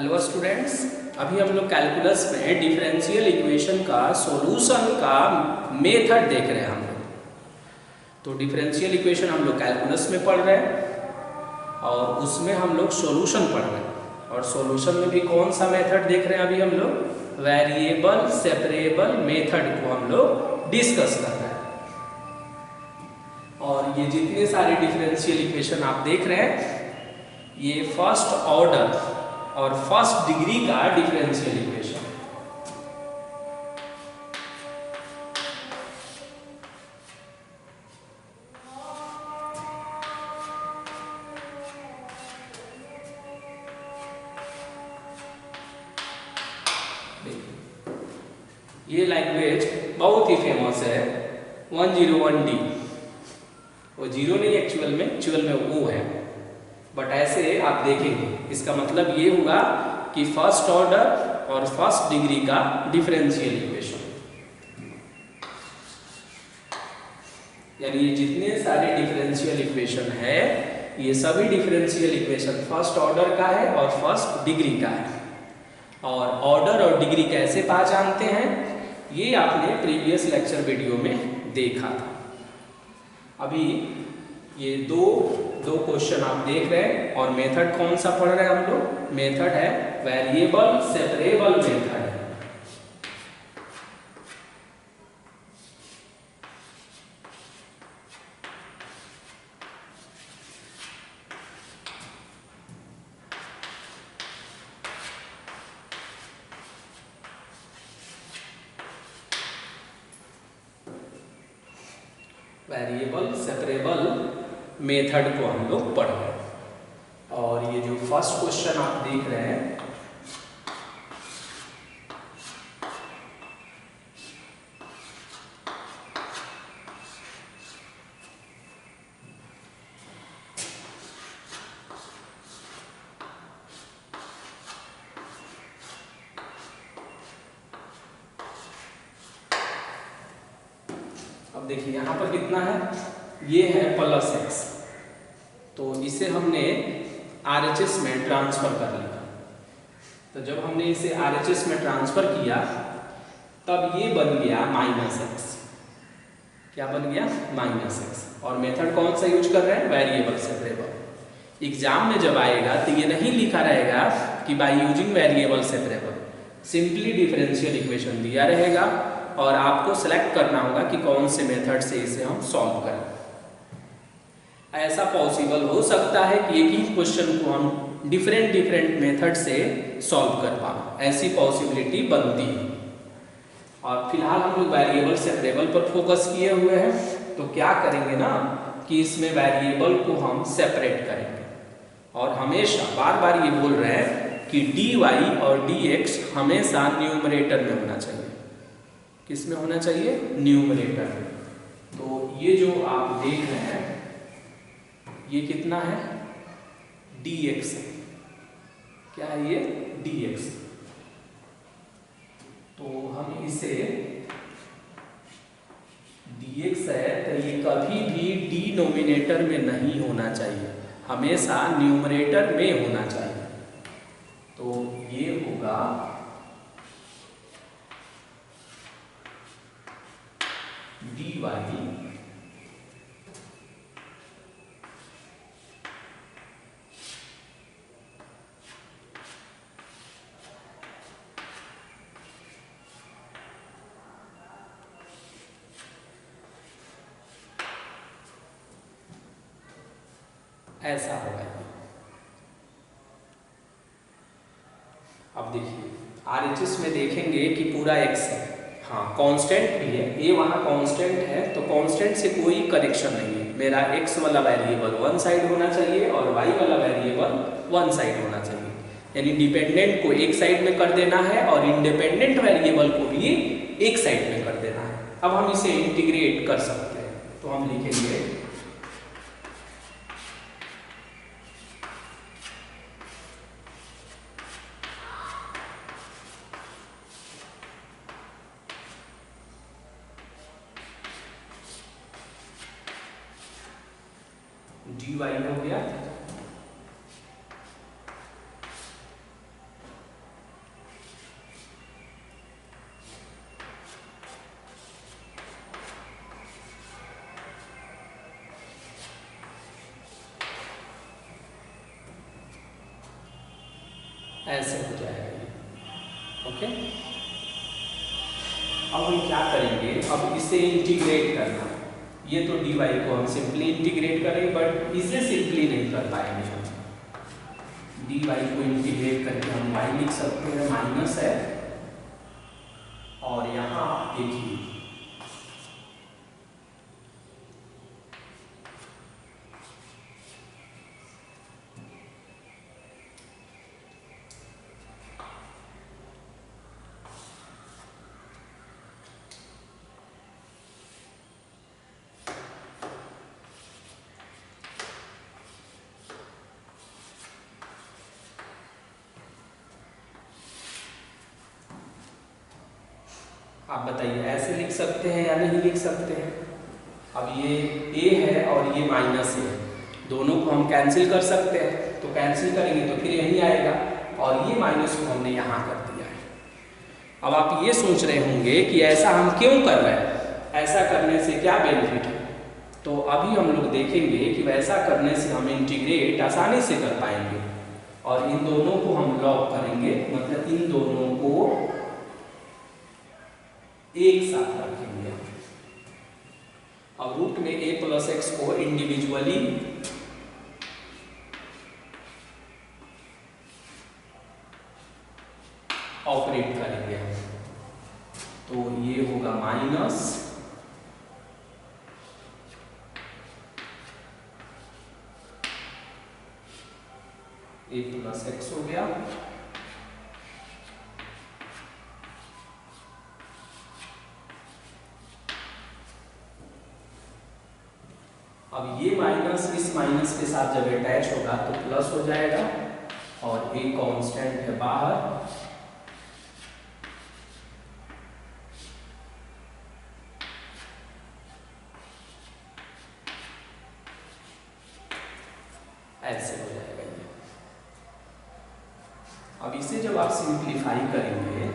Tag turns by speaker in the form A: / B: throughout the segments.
A: Hello students, अभी हम लोग कैलकुलस में डिफरेंशियल इक्वेशन का सॉल्यूशन का मेथड देख रहे हैं हम लोग। तो डिफरेंशियल इक्वेशन हम लोग कैलकुलस में पढ़ रहे हैं और उसमें हम लोग सॉल्यूशन पढ़ रहे हैं। और सॉल्यूशन में भी कौन सा मेथड देख रहे हैं अभी हम लोग? वेरिएबल सेपरेबल मेथड को हम लोग डिस्कस कर रहे हैं। और ये जितने सारे डिफरेंशियल इक्वेशन आप देख रहे हैं, ये फर्स्ट ऑर्डर और फर्स्ट डिग्री का डिफरेंशियल इक्वेशन। ये लैंग्वेज बहुत ही फेमस है 101D। वो जीरो नहीं एक्चुअल में वो है, बट ऐसे आप देखेंगे इसका मतलब ये हुआ कि फर्स्ट ऑर्डर और फर्स्ट डिग्री का डिफरेंशियल इक्वेशन, यानी ये जितने सारे डिफरेंशियल इक्वेशन है ये सभी डिफरेंशियल इक्वेशन फर्स्ट ऑर्डर का है और फर्स्ट डिग्री का है। और ऑर्डर और डिग्री कैसे पहचानते हैं ये आपने प्रीवियस लेक्चर वीडियो में देखा था। अभी ये दो क्वेश्चन आप देख रहे हैं और मेथड कौन सा पढ़ रहे हैं हम लोग? मेथड है variable separable method. Variable separable method को हम लोग पढ़ रहे हैं। और ये जो फर्स्ट क्वेश्चन आप देख रहे हैं, अब देखिए यहाँ पर कितना है, ये है +x, तो इसे हमने RHS में ट्रांसफर कर लिया। तो जब हमने इसे RHS में ट्रांसफर किया तब ये बन गया -x। क्या बन गया? -x। और मेथड कौन सा यूज कर रहे हैं? Variable separable. एग्जाम में जब आएगा तो ये नहीं लिखा रहेगा कि by using variable separable, simply differential equation दिया रहेगा और आपको सेलेक्ट करना होगा कि कौन से मेथड से इसे हम सॉल्व करें। ऐसा पॉसिबल हो सकता है कि एक ही क्वेश्चन को हम डिफरेंट मेथड से सॉल्व कर पाए, ऐसी पॉसिबिलिटी बनती है। और फिलहाल हम लोग वेरिएबल सेपरेबल पर फोकस किए हुए हैं, तो क्या करेंगे ना कि इसमें वेरिएबल को हम सेपरेट करेंगे। और हमेशा बार बार ये बोल रहे हैं कि dy और dx हमेशा न्यूमरेटर में होना चाहिए। किस में होना चाहिए? न्यूमरेटर में। तो ये जो आप देख रहे हैं ये कितना है? dx है। क्या है ये? dx। तो हम इसे dx है तो ये कभी भी डिनोमिनेटर में नहीं होना चाहिए, हमेशा न्यूमरेटर में होना चाहिए। तो ये होगा dy ऐसा होगा। अब देखिए RHS में देखेंगे कि पूरा x है, हाँ कांस्टेंट भी है, ये वहाँ कांस्टेंट है तो कांस्टेंट से कोई करेक्शन नहीं है। मेरा x वाला वेरिएबल वन साइड होना चाहिए और y वाला वेरिएबल वन साइड होना चाहिए, यानी डिपेंडेंट को एक साइड में कर देना है और इंडिपेंडेंट वेरिएबल को भी एक साइड में कर देना है। अब हम इसे इंटीग्रेट कर सकते हैं, तो हम लिखेंगे dy हो गया ऐसे हो जाएगा ये। ओके, अब हम क्या करेंगे, अब इसे इंटीग्रेट करना। ये तो dy को हम सिंपली इंटीग्रेट करेंगे, बट इसे सिंपली नहीं कर पाएंगे हम। dy को इंटीग्रेट करके हम y लिख सकते हैं, माइनस है, और यहाँ देखिए आप बताइए, ऐसे लिख सकते हैं या नहीं लिख सकते हैं। अब ये a है और ये माइनस है, दोनों को हम कैंसिल कर सकते हैं, तो कैंसिल करेंगे तो फिर यही आएगा, और ये माइनस को हमने यहाँ कर दिया है। अब आप ये सोच रहे होंगे कि ऐसा हम क्यों कर रहे हैं, ऐसा करने से क्या बेनिफिट है। तो अभी हम लोग देखेंगे कि वैसा करने से हम इंटीग्रेट आसानी से कर पाएंगे, और इन दोनों को हम लॉग करेंगे, मतलब इन दोनों को एक साथ रखेंगे। अब रूट में a प्लस एक्स को इंडिविजुअली ऑपरेट करेंगे, तो ये होगा माइनस a प्लस एक्स हो गया, अब ये माइनस इस माइनस के साथ जब अटैच होगा तो प्लस हो जाएगा, और एक कांस्टेंट है बाहर, ऐसे हो जाएगा ये। अब इसे जब आप सिंप्लीफाई करेंगे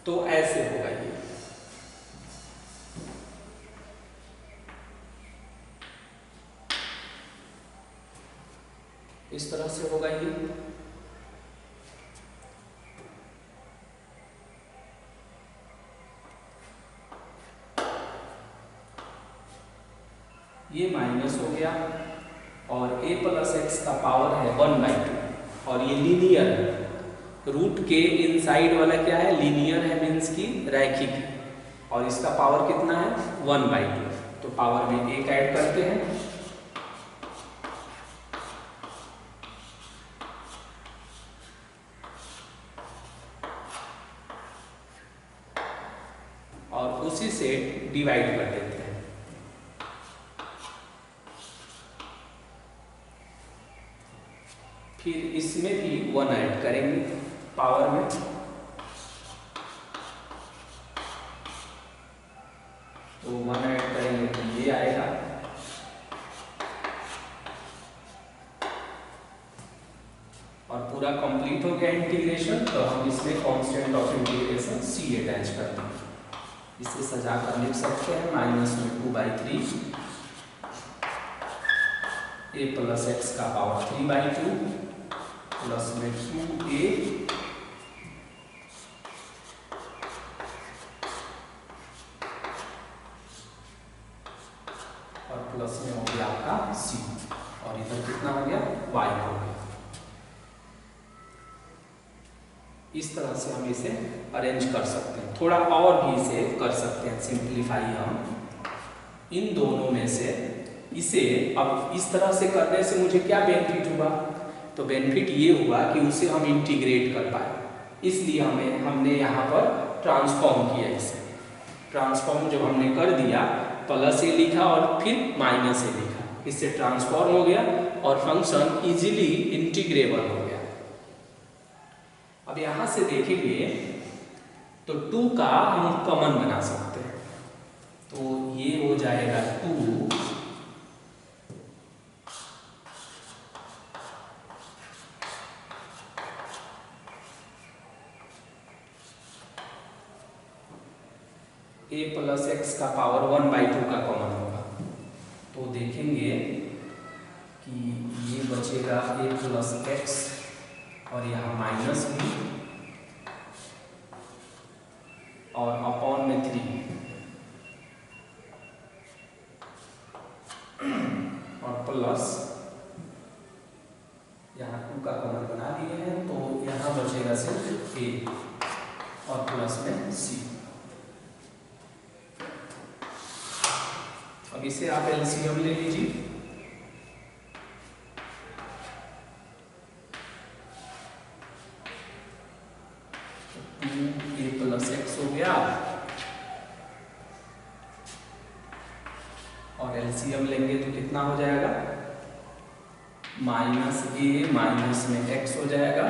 A: तो ऐसे होगा ये। इस तरह से होगा ये। ये माइनस हो गया, और a प्लस एक्स का पावर है 1/2, और ये लीनियर है। रूट के इनसाइड वाला क्या है, लीनियर है, मीन्स की रैखिक, और इसका पावर कितना है 1/2, तो पावर में एक ऐड करते हैं, और उसी से डिवाइड कर देते हैं। फिर इसमें भी 1 ऐड करेंगे पावर में, तो 1 ऐड करेंगे तो ये आएगा, और पूरा कंप्लीट हो गया इंटीग्रेशन। तो हम इसमें constant of integration c attach करते हैं। इसे सजा कर लिख सकते हैं -2/3 a प्लस एक्स का पावर 3/2 प्लस में 2a और प्लस में हो गया आपका c, और इधर कितना हो गया y हो गया। इस तरह से हम इसे अरेंज कर सकते हैं। थोड़ा और भी इसे कर सकते हैं सिंप्लीफाई हम इन दोनों में से। इसे अब इस तरह से करने से मुझे क्या बेनिफिट हुआ, तो बेनिफिट ये हुआ कि उसे हम इंटीग्रेट कर पाए, इसलिए हमने यहाँ पर ट्रांसफॉर्म किया। इसे ट्रांसफॉर्म जब हमने कर दिया, प्लस ए लिखा और फिर माइनस ए लिखा, इससे ट्रांसफॉर्म हो गया और फंक्शन इजीली इंटीग्रेबल हो गया। अब यहाँ से देखेंगे तो 2 का हम कॉमन बना सकते हैं, तो ये हो जाएगा 2 a प्लस एक्स का पावर 1/2 का कॉमन होगा। तो देखेंगे कि ये बचेगा a प्लस एक्स और यहाँ माइनस भी और अपॉन में 3 और प्लस यहाँ 2 का कॉमन बना दिए हैं, तो यहाँ बचेगा सिर्फ a और प्लस में c। अब इसे आप एलसीएम ले लीजिए। तो 2a प्लस एक्स हो गया और एलसीएम लेंगे तो कितना हो जाएगा, माइनस a माइनस में x हो जाएगा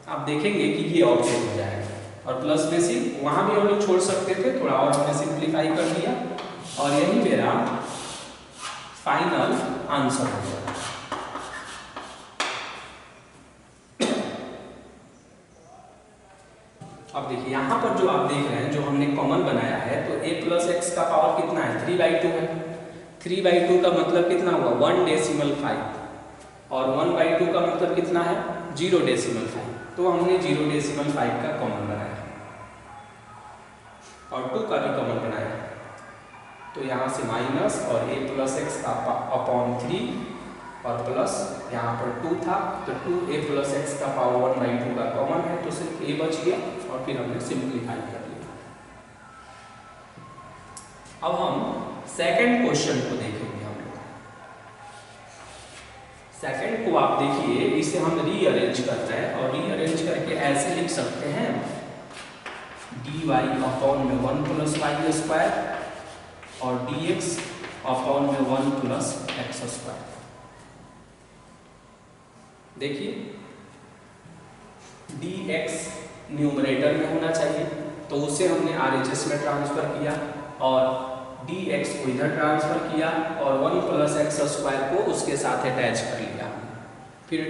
A: आप देखेंगे कि ये ऑब्जेक्ट हो जाएगा और प्लस में सी वहां भी हम लोग छोड़ सकते थे, थोड़ा और हमने सिंप्लीफाई कर दिया और यही मेरा फाइनल आंसर हो गया। अब देखिए यहाँ पर जो आप देख रहे हैं, जो हमने कॉमन बनाया है, तो a प्लस एक्स का पावर कितना है, 3/2 है। 3/2 का मतलब कितना हुआ, 1/5 और 1/2 का मतलब कितना है, 0.5। तो हमने 0.5 का कॉमन बनाया और 2 का भी कॉमन बनाया, तो यहाँ से माइनस और a प्लस एक्स का अपॉन 3 और प्लस यहाँ पर 2 था, तो 2a प्लस एक्स का पावर 1/2 का कॉमन है, तो सिर्फ a बच गया और फिर हमने सिंप्लीफाई कर लिया। अब हम सेकंड क्वेश्चन को देखेंगे। हम लोग सेकंड को आप देखिए, इसे हम रीअरेंज करते हैं और रीअरेंज करके ऐसे लिख सकते हैं, dy अपॉन में 1 प्लस वाई स्क्वायर और dx अपॉन में 1 प्लस एक्स स्क्वायर। देखिए dx न्यूमरेटर में होना चाहिए, तो उसे हमने RHS में ट्रांसफर किया और dx को इधर ट्रांसफर किया और 1 प्लस एक्स स्क्वायर को उसके साथ अटैच कर लिया। फिर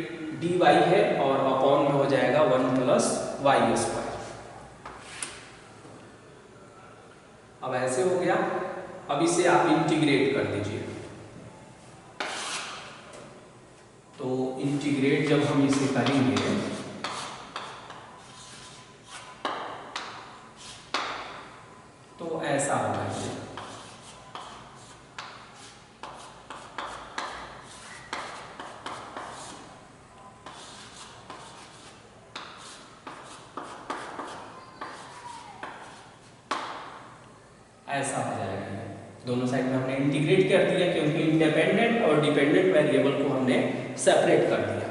A: dy है और अपॉन में हो जाएगा 1 प्लस वाई स्क्वायर। अब ऐसे हो गया। अब इसे आप इंटीग्रेट कर दीजिए, तो इंटीग्रेट जब हम इसे करेंगे तो ऐसा होगा। ऐसा हो जाएगा। दोनों साइड में हमने इंटीग्रेट कर दिया, क्योंकि इंडिपेंडेंट और डिपेंडेंट वेरिएबल को हमने सेपरेट कर दिया।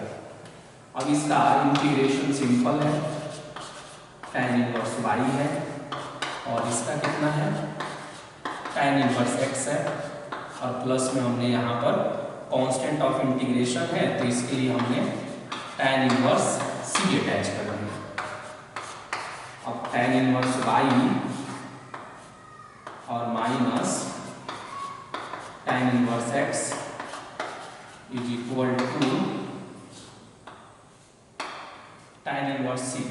A: अब इसका इंटीग्रेशन सिंपल है, tan इनवर्स y है और इसका कितना है, tan इनवर्स x है और प्लस में हमने यहाँ पर कांस्टेंट ऑफ इंटीग्रेशन है, तो इसके लिए हमने tan इनवर्स c अटैच कर दिया। अब tan इनवर्स y और minus tan inverse x is equal to tan inverse c।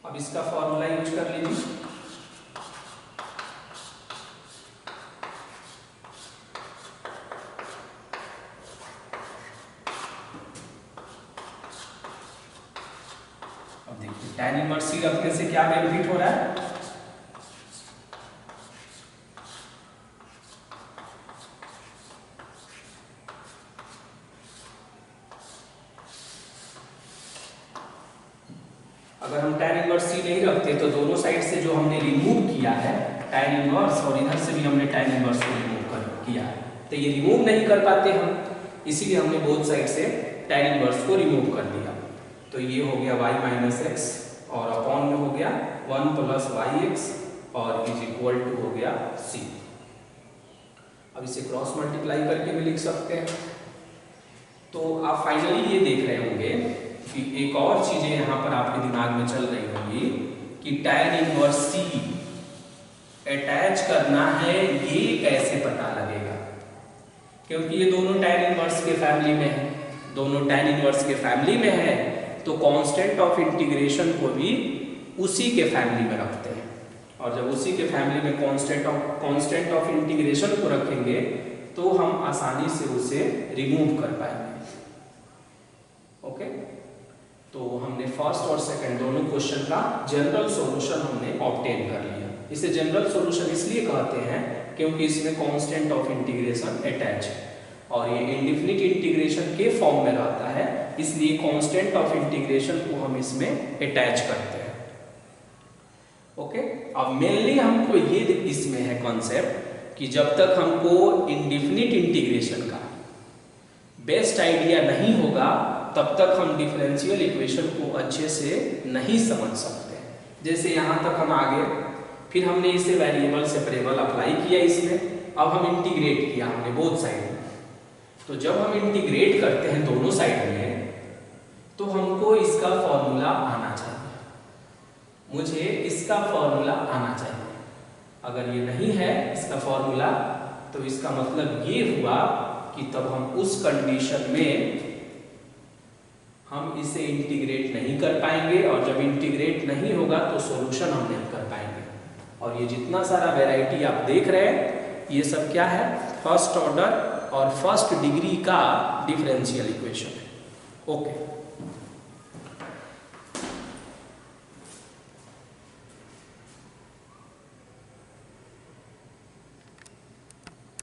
A: अब इसका फॉर्मूला यूज कर लीजिए। अब देखिए tan इनवर्स c रखने से क्या बेनिफिट हो रहा है, अगर हम tan इनवर्स c नहीं रखते तो दोनों साइड से जो हमने रिमूव किया है tan इनवर्स, और इधर से भी हमने tan इनवर्स को रिमूव किया है, तो ये रिमूव नहीं कर पाते हम, इसीलिए हमने बोथ साइड से tan इनवर्स को रिमूव कर दिया। तो ये हो गया y माइनस एक्स और अपॉन में हो गया 1 प्लस वाई एक्स और इज इक्वल टू हो गया c। अब इसे क्रॉस मल्टीप्लाई करके भी लिख सकते हैं। तो आप फाइनली ये देख रहे होंगे कि एक और चीजें यहाँ पर आपके दिमाग में चल रही होंगी कि tan इनवर्स c अटैच करना है, ये कैसे पता लगेगा, क्योंकि ये दोनों tan इनवर्स के फैमिली में है, दोनों tan इनवर्स के फैमिली में है, तो कांस्टेंट ऑफ इंटीग्रेशन को भी उसी के फैमिली में रखते हैं, और जब उसी के फैमिली में कांस्टेंट ऑफ इंटीग्रेशन को रखेंगे तो हम आसानी से उसे रिमूव कर पाएंगे। ओके, तो हमने फर्स्ट और सेकंड दोनों क्वेश्चन का जनरल सॉल्यूशन हमने ऑब्टेन कर लिया। इसे जनरल सॉल्यूशन इसलिए कहते हैं क्योंकि इसमें कांस्टेंट ऑफ इंटीग्रेशन अटैच है, और ये इंडेफिनिट इंटीग्रेशन के फॉर्म में रहता है, इसलिए कांस्टेंट ऑफ इंटीग्रेशन को हम इसमें अटैच करते हैं। ओके, अब मेनली हमको ये इसमें है कॉन्सेप्ट कि जब तक हमको इंडेफिनिट इंटीग्रेशन का बेस्ट आइडिया नहीं होगा तब तक हम डिफरेंशियल इक्वेशन को अच्छे से नहीं समझ सकते। जैसे यहाँ तक हम आ गए, फिर हमने इसे वेरिएबल सेपरेबल अप्लाई किया इसमें, अब हम इंटीग्रेट किया हमने बोथ साइड में। तो जब हम इंटीग्रेट करते हैं दोनों साइड में तो हमको इसका फॉर्मूला आना चाहिए, मुझे इसका फॉर्मूला आना चाहिए। अगर ये नहीं है इसका फॉर्मूला तो इसका मतलब ये हुआ कि तब हम उस कंडीशन में हम इसे इंटीग्रेट नहीं कर पाएंगे, और जब इंटीग्रेट नहीं होगा तो सॉल्यूशन हम नहीं कर पाएंगे। और ये जितना सारा वैरायटी आप देख रहे हैं ये सब क्या है, फर्स्ट ऑर्डर और फर्स्ट डिग्री का डिफरेंशियल इक्वेशन है। ओके।